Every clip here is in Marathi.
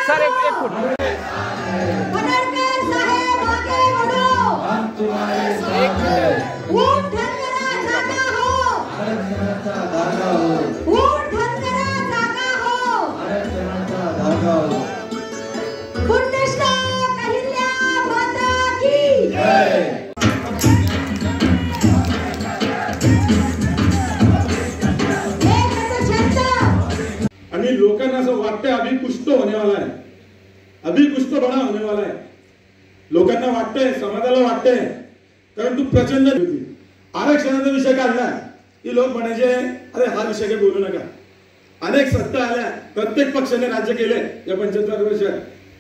सर एक फुट लोकांना असं वाटतंय अभी कुछ तो होने वाला है, अभी कुछ तो बड़ा होने वाला है. लोकांना वाटतंय, समाजाला वाटतंय, परंतु प्रचंड आरक्षणाचा विषय काढला की लोक म्हणायचे अरे हा विषय काही बोलू नका. अनेक सत्ता आल्या, प्रत्येक पक्षाने राज्य केले या 75 वर्षात,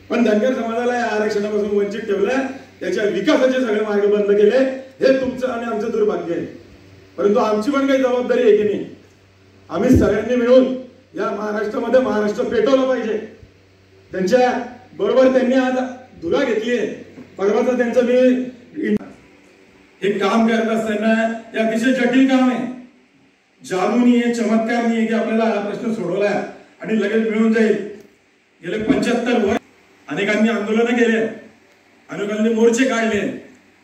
पण धनगर समाजाला या आरक्षणापासून वंचित ठेवलं. त्याच्या विकासाचे सगळे मार्ग बंद केले. हे तुमचं आणि आमचं दुर्भाग्य आहे. परंतु आमची पण काही जबाबदारी आहे की नाही. आम्ही सगळ्यांनी मिळून या महाराष्ट्रामध्ये महाराष्ट्र पेटवलं पाहिजे. त्यांच्या बरोबर त्यांनी आज धुरा घेतली आहे. परवाचा त्यांचं मी हे काम करत असताना हे अतिशय जटिल काम आहे. जादू नाही आहे, चमत्कार नाही आहे की आपल्याला हा प्रश्न सोडवला आणि लगेच मिळून जाईल. गेले 75 वर्ष अनेकांनी आंदोलनं केले, अनेकांनी मोर्चे काढले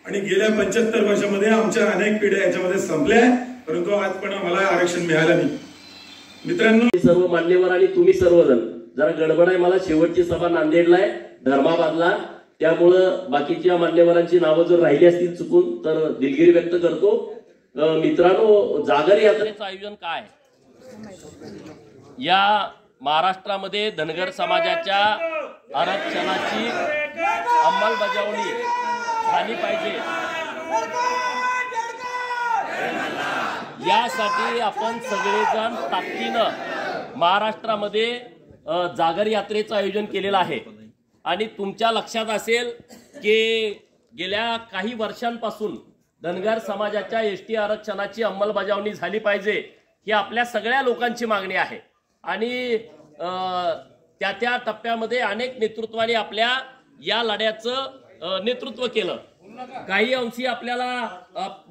आणि गेल्या 75 वर्षामध्ये आमच्या अनेक पिढ्या याच्यामध्ये संपल्या, परंतु आज पण आम्हाला आरक्षण मिळालं नाही. मित्रांनो, सर्व मान्यवर आणि तुम्ही सर्वजण जरा गडबड आहे. मला शेवटची सभा नांदेडला आहे, धर्माबादला, त्यामुळं बाकीच्या मान्यवरांची नावं जर राहिली असतील चुकून तर दिलगिरी व्यक्त करतो. मित्रांनो, जागर यात्रेचं आयोजन काय या महाराष्ट्रामध्ये धनगर समाजाच्या आरक्षणाची अंमलबजावणी झाली पाहिजे यासाठी आपण सगळेजण ताकदीनं महाराष्ट्रामध्ये जागर यात्रेचं आयोजन केलेलं आहे. आणि तुमच्या लक्षात असेल की गेल्या काही वर्षांपासून धनगर समाजाच्या एसटी आरक्षणाची अंमलबजावणी झाली पाहिजे ही आपल्या सगळ्या लोकांची मागणी आहे. आणि त्या टप्प्यामध्ये अनेक नेतृत्वाने आपल्या या लढ्याचं नेतृत्व केलं. काही अंशी आपल्याला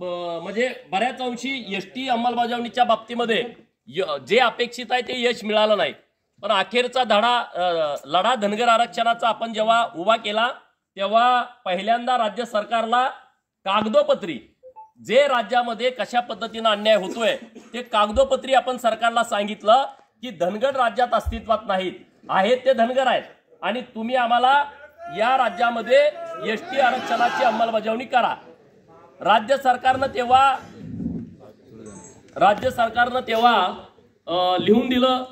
म्हणजे बऱ्याच अंशी एसटी अंमलबजावणीच्या बाबतीमध्ये जे अपेक्षित आहे ते यश मिळालं नाही. पण अखेरचा लढा धनगर आरक्षणाचा आपण जेव्हा उभा केला तेव्हा पहिल्यांदा राज्य सरकारला कागदोपत्री जे राज्यामध्ये कशा पद्धतीने अन्याय होतोय ते कागदोपत्री आपण सरकारला सांगितलं की धनगर राज्यात अस्तित्वात नाहीत, आहेत ते धनगर आहेत आणि तुम्ही आम्हाला या राज्यामध्ये एसटी आरक्षणाची अंमलबजावणी करा. राज्य सरकारनं तेव्हा लिहून दिलं.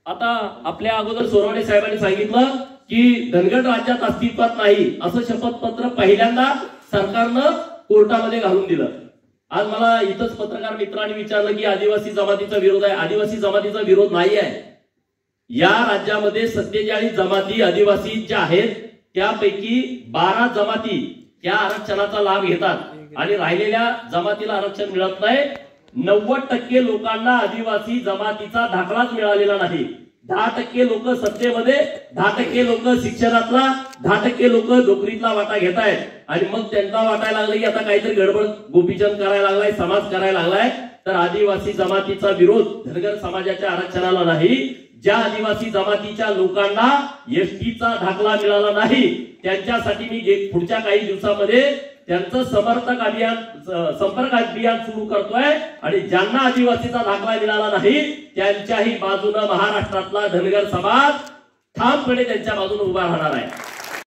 आता आपल्या अगोदर सोनवणे साहेबांनी सांगितलं की धनगर राज्यात अस्तित्वात नाही असं शपथपत्र पहिल्यांदा सरकारनं कोर्टामध्ये घालून दिलं. आज मला इथंच पत्रकार मित्रांनी विचारलं की आदिवासी जमातीचा विरोध आहे. आदिवासी जमातीचा विरोध नाही आहे. या राज्यामध्ये 47 जमाती आदिवासी ज्या आहेत त्यापैकी 12 जमाती या आरक्षणाचा लाभ घेतात आणि राहिलेल्या जमातीला आरक्षण मिळत नाही. 90% लोकांना आदिवासी जमातीचा दाखलाच मिळालेला नाही. 10% लोक सत्तेमध्ये, 10% लोक शिक्षणातला, 10% लोक नोकरीतला वाटा घेत आहेत. आणि मग त्यांना वाटायला लागलं की आता काहीतरी गडबड गोपीचंद करायला लागलाय, समाज करायला लागलाय. तर आदिवासी जमातीचा विरोध धनगर समाजाच्या आरक्षणाला नाही. ज्या आदिवासी जमातीच्या लोकांना एसटीचा दाखला मिळाला नाही त्यांच्यासाठी मी पुढच्या काही दिवसामध्ये त्यांचं संपर्क अभियान सुरू करतोय. आणि ज्यांना आदिवासीचा दाखला मिळाला नाही त्यांच्याही बाजूने महाराष्ट्रातला धनगर समाज ठामपणे त्यांच्या बाजूने उभा राहणार आहे.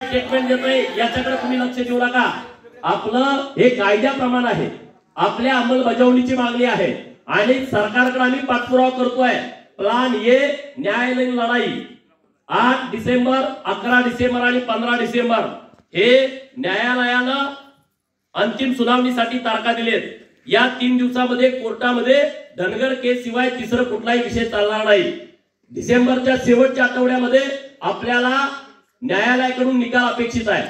स्टेटमेंट देतोय, याच्याकडे तुम्ही लक्ष देऊ नका. आपलं हे कायद्याप्रमाणे आहे, आपल्या अंमलबजावणीची मागणी आहे आणि सरकारकडे आम्ही पाठपुरावा करतोय. प्लान ए न्यायालयीन लढाई 8 डिसेंबर, 11 डिसेंबर आणि 15 डिसेंबर हे न्यायालयानं अंतिम सुनावणीसाठी तारखा दिलेत. या 3 दिवसामध्ये कोर्टामध्ये धनगर केस शिवाय तिसरा कुठलाही विषय चालणार नाही. डिसेंबरच्या शेवटच्या आठवड्यामध्ये आपल्याला न्यायालयाकडून निकाल अपेक्षित आहे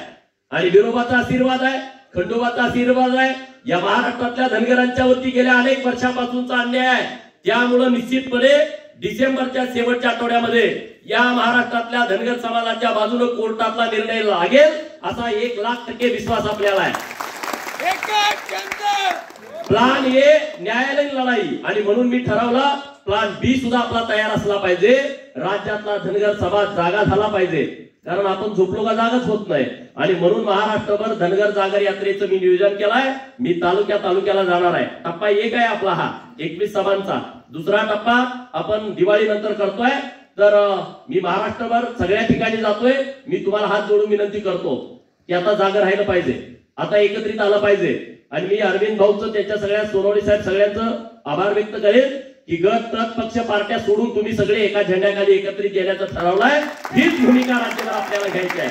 आणि विरोबाचा आशीर्वाद आहे, खंडोबाचा आशीर्वाद आहे. या महाराष्ट्रातल्या धनगरांच्या वरती गेल्या अनेक वर्षापासूनचा अन्याय आहे. त्यामुळे निश्चितपणे डिसेंबरच्या शेवटच्या आठवड्यामध्ये या महाराष्ट्रातल्या धनगर समाजाच्या बाजूने कोर्टातला निर्णय लागेल असा 1,00,000% विश्वास आपल्याला आहे. प्लान ए न्यायालयीन लढाई आणि म्हणून मी ठरवलं प्लान बी सुद्धा आपला तयार असला पाहिजे. राज्यातला धनगर समाज जागा झाला पाहिजे, कारण आपण झोपलो का जागाच होत नाही. आणि म्हणून महाराष्ट्रभर धनगर जागर यात्रेचं मी नियोजन केलंय. मी तालुक्याला जाणार आहे. टप्पा 1 आहे आपला हा 21 सभांचा. दुसरा टप्पा आपण दिवाळी नंतर करतोय. तर मी महाराष्ट्रभर सगळ्या ठिकाणी जातोय. मी तुम्हाला हात जोडून विनंती करतो की आता जागा राहिलं पाहिजे, आता एकत्रित आलं पाहिजे. आणि मी अरविंद भाऊचं, त्यांच्या सगळ्या सोनवणे साहेब सगळ्यांचं आभार व्यक्त करेन की गट तट पक्ष पार्ट्या सोडून तुम्ही सगळे एका झेंड्याखाली एकत्रित येण्याचं ठरवलंय. हीच भूमिका राज्याला आपल्याला घ्यायची आहे.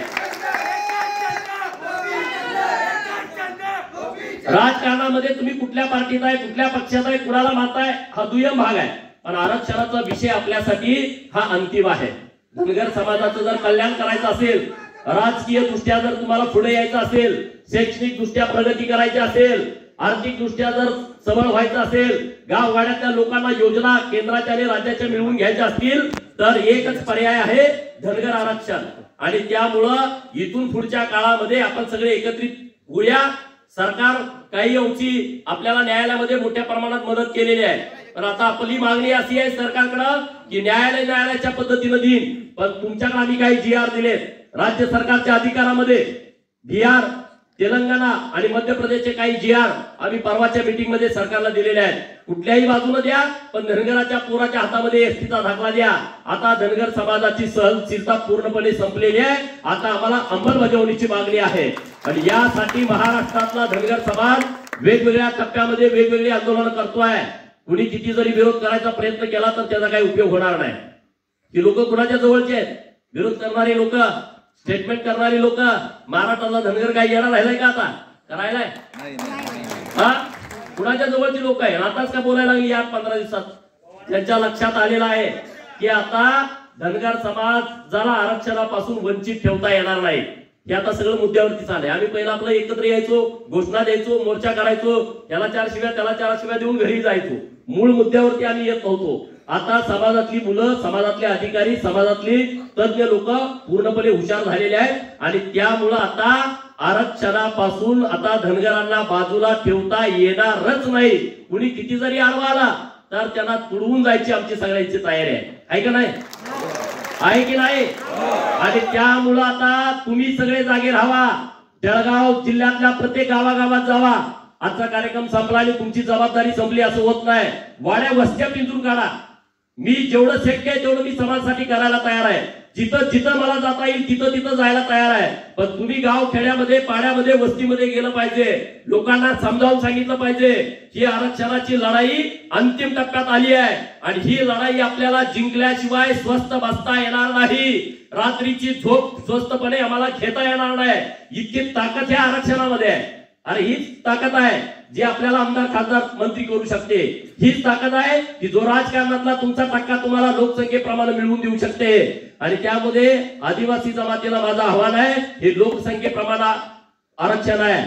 राजकारणामध्ये तुम्ही कुठल्या पार्टीत आहे, कुठल्या पक्षात आहे, कुणाला मानताय हा दुय्यम भाग आहे, पण आरक्षणाचा विषय आपल्यासाठी हा अंतिम आहे. धनगर समाजाचं जर कल्याण करायचं असेल, राजकीय दृष्ट्या जर तुम्हाला पुढे यायचं असेल, शैक्षणिक दृष्ट्या प्रगती करायची असेल, आर्थिक दृष्ट्या जर सबळ व्हायचं असेल, गावगाड्यातल्या लोकांना योजना केंद्राच्या आणि राज्याच्या मिळवून घ्यायच्या असतील, तर एकच पर्याय आहे धनगर आरक्षण. आणि त्यामुळं इथून पुढच्या काळामध्ये आपण सगळे एकत्रित होऊया. सरकार काही अंशी आपल्याला न्यायालयामध्ये मोठ्या प्रमाणात मदत केलेली आहे, पण आता आपली मागणी अशी आहे सरकारकडे की न्यायालयाच्या पद्धतीने देईन, पण तुमच्याकडे आम्ही काही GR दिलेत. राज्य सरकारच्या अधिकारामध्ये बिहार, तेलंगणा आणि मध्य प्रदेशचे काही GR आम्ही परवाच्या मीटिंग मध्ये सरकारला दिलेले आहेत. कुठल्याही बाजूने द्या, पण धनगराच्या पोराच्या हातामध्ये एसटीचा दाखला द्या. आता धनगर समाजाची सहनशीलता पूर्णपणे संपलेली आहे. आता आम्हाला अंमलबजावणीची मागणी आहे. आणि यासाठी महाराष्ट्रातला धनगर समाज वेगवेगळ्या टप्प्यामध्ये वेगवेगळी आंदोलन करतोय. कुणी किती जरी विरोध करायचा प्रयत्न केला तर त्याचा काही उपयोग होणार नाही. ही लोक कुणाच्या जवळचे आहेत? विरोध करणारी लोक, स्टेटमेंट करणारी लोक. महाराष्ट्राला धनगर काही येणार राहिलाय का आता? करायलाय हा? कुणाच्या जवळची लोक आहे? आताच का बोलायला लागली या 15 दिवसात? त्यांच्या लक्षात आलेलं आहे की आता धनगर समाजाला आरक्षणापासून वंचित ठेवता येणार नाही. हे आता सगळं मुद्द्यावरती चाललंय. आम्ही पहिला आपलं एकत्र यायचो, घोषणा द्यायचो, मोर्चा करायचो, त्याला 4 शिव्या त्याला 4 शिव्या देऊन घरी जायचो. मूळ मुद्द्यावरती आम्ही येत नव्हतो. आता समाजातली मुलं, समाजातले अधिकारी, समाजातली तज्ञ लोक पूर्णपणे हुशार झालेले आहेत. आणि त्यामुळं आता आरक्षणापासून आता धनगरांना बाजूला ठेवता येणारच नाही. कुणी किती जरी आडवा आला तर त्यांना तुडवून जायची आमची सगळ्यांची तयारी आहे का नाही? आहे की नाही? आणि त्यामुळं आता तुम्ही सगळे जागे राहावा. जळगाव जिल्ह्यातल्या प्रत्येक गावागावात जावा. आजचा कार्यक्रम संपला आणि तुमची जबाबदारी संपली असं होत नाही. वाड्या वस्त्या पिंजून काढा. मी जेवढं शक्य आहे तेवढं मी समाजासाठी करायला तयार आहे. जिथं जिथं मला जाता येईल तिथं तिथं जायला तयार आहे. पण तुम्ही गाव खेड्यामध्ये, पाड्यामध्ये, वस्तीमध्ये गेलं पाहिजे. लोकांना समजावून सांगितलं पाहिजे ही आरक्षणाची लढाई अंतिम टप्प्यात आली आहे आणि ही लढाई आपल्याला जिंकल्याशिवाय स्वस्थ बसता येणार नाही. रात्रीची झोप स्वस्तपणे आम्हाला घेता येणार नाही. इतकी ताकद या आरक्षणामध्ये आहे. अरे हीच ताकद आहे जी आपल्याला आमदार, खासदार, मंत्री करू शकते. हीच ताकद आहे की जो राजकारणातला तुमचा टक्का तुम्हाला लोकसंख्येप्रमाणे मिळवून देऊ शकते. आणि त्यामध्ये आदिवासी जमातीला माझं आव्हान आहे, हे लोकसंख्येप्रमाणे आरक्षण आहे.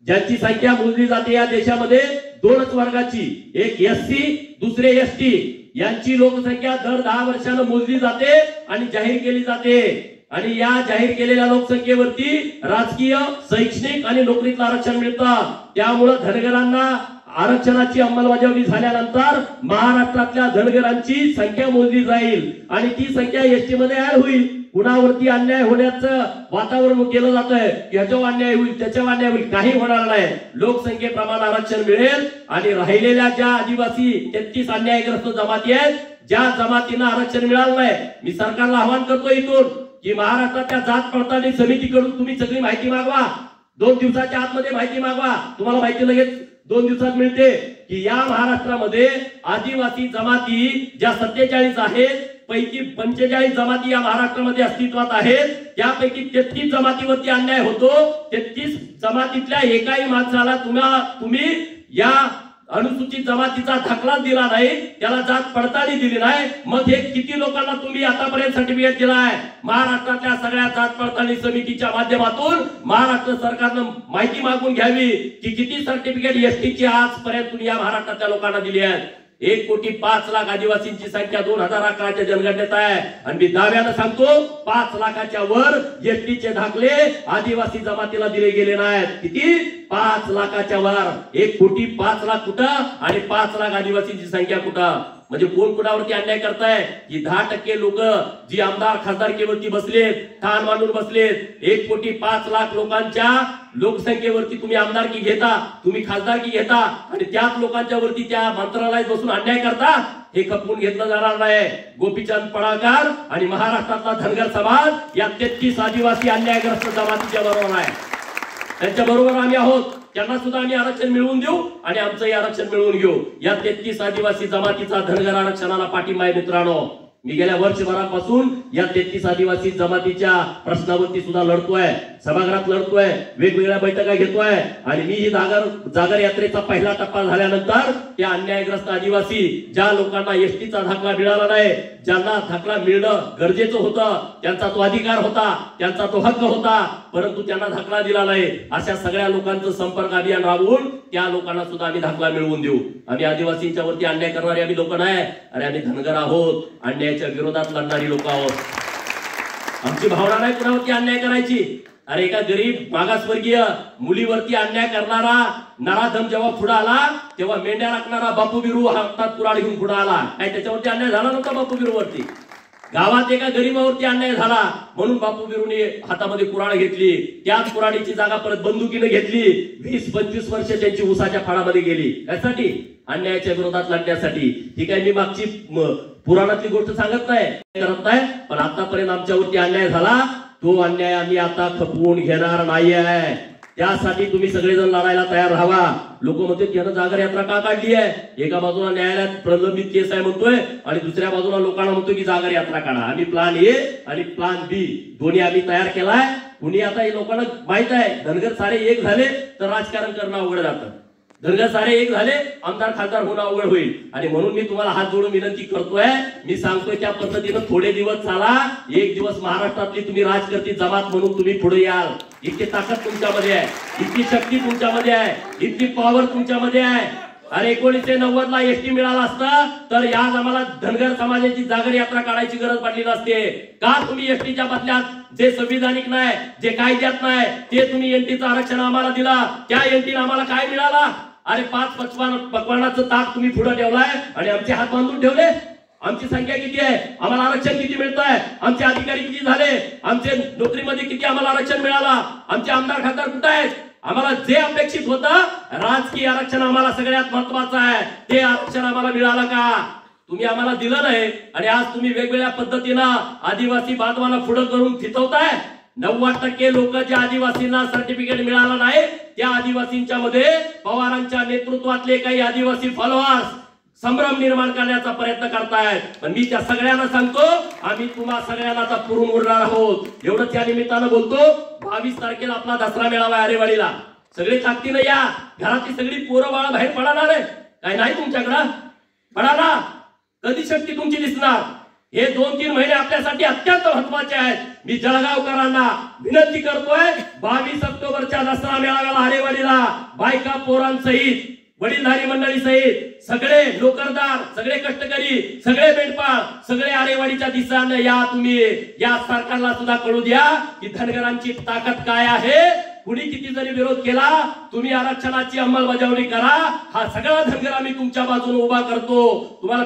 ज्यांची संख्या मोजली जाते या देशामध्ये 2च वर्गाची, एक SC, दुसरे ST. यांची लोकसंख्या दर 10 वर्षांना मोजली जाते आणि जाहीर केली जाते. आणि या जाहीर केलेल्या लोकसंख्येवरती राजकीय, शैक्षणिक आणि नोकरीतलं आरक्षण मिळतं. त्यामुळे धनगरांना आरक्षणाची अंमलबजावणी झाल्यानंतर महाराष्ट्रातल्या धनगरांची संख्या मोजली जाईल आणि ती संख्या ST मध्ये ऍड होईल. कुणावरती अन्याय होण्याचं वातावरण केलं जातंय, याच्यावर अन्याय होईल, त्याच्यावर अन्याय होईल, काही होणार नाही. लोकसंख्येप्रमाणे आरक्षण मिळेल आणि राहिलेल्या ज्या आदिवासी 33 अन्यायग्रस्त जमाती आहेत, ज्या जमातींना आरक्षण मिळालं नाही, मी सरकारला आवाहन करतो इथून की महाराष्ट्राच्या जात पडताळणी समितीकडून तुम्ही सगळी माहिती मागवा. 2 दिवसाच्या आतमध्ये माहिती मागवा. तुम्हाला माहिती लगेच 2 दिवसात मिळते की या महाराष्ट्रामध्ये आदिवासी जमाती ज्या 47 आहेत पैकी 45 जमाती या महाराष्ट्रामध्ये अस्तित्वात आहेत. त्यापैकी 33 जमातीवरती अन्याय होतो. 33 जमातीतल्या एकाही माणसाला तुम्ही या अनुसूचित जमातीचा दाखला दिला नाही, त्याला जात पडताळणी दिली नाही. मग हे किती लोकांना तुम्ही आतापर्यंत सर्टिफिकेट दिलाय? महाराष्ट्रातल्या सगळ्या जात पडताळणी समितीच्या माध्यमातून महाराष्ट्र सरकारनं माहिती मागून घ्यावी की किती सर्टिफिकेट ST ची आजपर्यंत तुम्ही या महाराष्ट्रातल्या लोकांना दिली आहेत. 1,05,00,000 आदिवासींची संख्या 2011च्या जनगणनेत आहे आणि मी दाव्यानं सांगतो 5 लाखाच्या वर एसटीचे दाखले आदिवासी जमातीला दिले गेले नाहीत. किती? 5 लाखाच्या वर. 1,05,00,000 कुठं आणि 5 लाख आदिवासींची संख्या कुठं? म्हणजे कोण कुणावरती अन्याय करताय? की 10% लोक जी आमदार खासदारकीवरती बसलेत, ठाण मांडून बसलेत, 1,05,00,000 लोकांच्या लोकसंख्येवरती तुम्ही आमदारकी घेता, तुम्ही खासदारकी घेता आणि त्याच लोकांच्या वरती त्या मंत्रालयात बसून अन्याय करता. हे खपवून घेतलं जाणार नाही. गोपीचंद पडळकर आणि महाराष्ट्रातला धनगर समाज या 33 आदिवासी अन्यायग्रस्त जमातीच्या बरोबर आहे. त्यांच्या बरोबर आम्ही आहोत. त्यांना सुद्धा आम्ही आरक्षण मिळवून देऊ आणि आमचंही आरक्षण मिळवून घेऊ. या 33 आदिवासी जमातीचा धनगर आरक्षणाला पाठिंबा आहे मित्रांनो. मी गेल्या वर्षभरापासून या 33 आदिवासी जमातीच्या प्रश्नावरती सुद्धा लढतोय, सभागृहात लढतोय, वेगवेगळ्या बैठका घेतोय आणि मी ही जागर यात्रेचा पहिला टप्पा झाल्यानंतर त्या अन्यायग्रस्त आदिवासी ज्या लोकांना एसटीचा दाखला मिळाला नाही, ज्यांना दाखला मिळणं गरजेचं होतं, त्यांचा तो अधिकार होता, त्यांचा तो हक्क होता, परंतु त्यांना दाखला दिला नाही, अशा सगळ्या लोकांचं संपर्क अभियान राबवून त्या लोकांना सुद्धा आम्ही दाखला मिळवून देऊ. आम्ही आदिवासींच्या वरती अन्याय करणारे आम्ही लोक नाही. अरे आम्ही धनगर आहोत, अन्यायाच्या विरोधात लढणारी लोक आहोत. आमची भावना नाही कुणावरती अन्याय करायची. अरे एका गरीब मागासवर्गीय मुलीवरती अन्याय करणारा नराधम जेव्हा पुढे आला तेव्हा मेंढ्या राखणारा बापू बिरू हातात कुऱ्हाड घेऊन पुढे आला. काय त्याच्यावरती अन्याय झाला नव्हता? बापू बिरूवरती गावात एका गरीबावरती अन्याय झाला म्हणून बापू बिरूने हातामध्ये कुऱ्हाड घेतली. त्याच कुऱ्हाडीची जागा परत बंदुकीने घेतली. 20-25 वर्ष त्यांची उसाच्या फाडामध्ये गेली. यासाठी अन्यायाच्या विरोधात लढण्यासाठी. ही काय मी मागची पुराणातली गोष्ट सांगत नाही, करत नाही, पण आतापर्यंत आमच्यावरती अन्याय झाला तो अन्याय आम्ही आता खपवून घेणार नाही आहे. त्यासाठी तुम्ही सगळेजण लढायला तयार राहावा. लोक म्हणते त्यानं जागर यात्रा का काढली आहे? एका बाजूला न्यायालयात प्रलंबित केस आहे म्हणतोय आणि दुसऱ्या बाजूला लोकांना म्हणतोय की जागर यात्रा काढा. आम्ही प्लान ए आणि प्लान बी दोन्ही आम्ही तयार केलाय. कुणी आता हे लोकांना माहित आहे धनगर सारे एक झाले तर राजकारण करणं अवघड जातं. धनगर सारे एक झाले आमदार खासदार होणं अवघड होईल आणि म्हणून मी तुम्हाला हात जोडून विनंती करतोय. मी सांगतोय त्या पद्धतीनं थोडे दिवस चाला. एक दिवस महाराष्ट्रातली तुम्ही राजकर्ती जमात म्हणून तुम्ही पुढे याल. इतकी ताकद तुमच्यामध्ये आहे, इतकी शक्ती तुमच्यामध्ये आहे, इतकी पॉवर तुमच्यामध्ये आहे. अरे 1990ला एसटी मिळाला असता तर या आम्हाला धनगर समाजाची जागर यात्रा काढायची गरज पडली नसते. का तुम्ही एसटीच्या बदल्यात जे संविधानिक नाही, जे कायद्यात नाही ते तुम्ही एनटीचं आरक्षण आम्हाला दिला. त्या एनटीने आम्हाला काय मिळाला? अरे 5 पक्वानाचं ताक तुम्ही पुढे ठेवलाय आणि आमचे हात बांधून ठेवले. आमची संख्या किती आहे? आम्हाला आरक्षण किती मिळतंय? आमचे अधिकारी किती झाले? आमचे नोकरीमध्ये किती आम्हाला आरक्षण मिळाला? आमचे आमदार खासदार कुठे आहेत? आम्हाला जे अपेक्षित होतं राजकीय आरक्षण आम्हाला सगळ्यात महत्वाचं आहे ते आरक्षण आम्हाला मिळालं का? तुम्ही आम्हाला दिलं नाही आणि आज तुम्ही वेगवेगळ्या पद्धतीनं आदिवासी बांधवांना पुढे करून फितवताय. 90% लोक ज्या आदिवासींना सर्टिफिकेट मिळालं नाही त्या आदिवासींच्या मध्ये पवारांच्या नेतृत्वातले काही आदिवासी फॉलोअर्स संभ्रम निर्माण करण्याचा प्रयत्न करतायत. पण मी त्या सगळ्यांना सांगतो आम्ही तुम्हा सगळ्यांना आता पुरून उरणार आहोत. एवढंच या निमित्तानं बोलतो. 22 तारखेला आपला दसरा मेळावा आहे आरेवाडीला. सगळे ताकदीनं या. घरातली सगळी पोरं बाळा बाहेर पडणार आहे काय? नाही तुमच्याकडं पडाला. कधी शक्ती तुमची दिसणार? हे 2-3 महिने आपल्यासाठी अत्यंत महत्वाचे आहेत. मी जळगावकरांना विनंती करतोय 22 ऑक्टोबरच्या दसरा मेळाव्याला आरेवाडीला बायका पोरांसहित वडीलधारी मंडळी सहित सगळे नोकरदार, सगळे कष्टकरी, सगळे मेंढपाळ, सगळे आरेवाडीच्या दिशेनं या. तुम्ही या सरकारला सुद्धा कळू द्या की धनगरांची ताकद काय आहे. कुणी किती जरी विरोध केला तुम्ही आरक्षणाची अंमलबजावणी करा. हा सगळा धनगर आम्ही तुमच्या बाजूने उभा करतो. तुम्हाला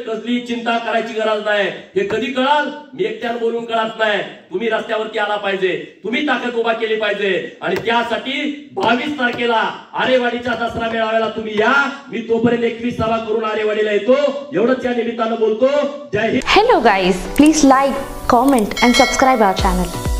कसली चिंता करायची गरज नाही. हे कधी कळाल? मी एकट्यानं बोलून कळत नाही. तुम्ही रस्त्यावरती आला पाहिजे, तुम्ही ताकद उभा केली पाहिजे आणि त्यासाठी 22 तारखेला आरेवाडीच्या दसरा मेळाव्याला तुम्ही या. मी तोपर्यंत 21 सभा करून आरेवाडीला येतो. एवढंच या निमित्तानं बोलतो. जय Hind. Hello guys, please like, comment and subscribe our channel.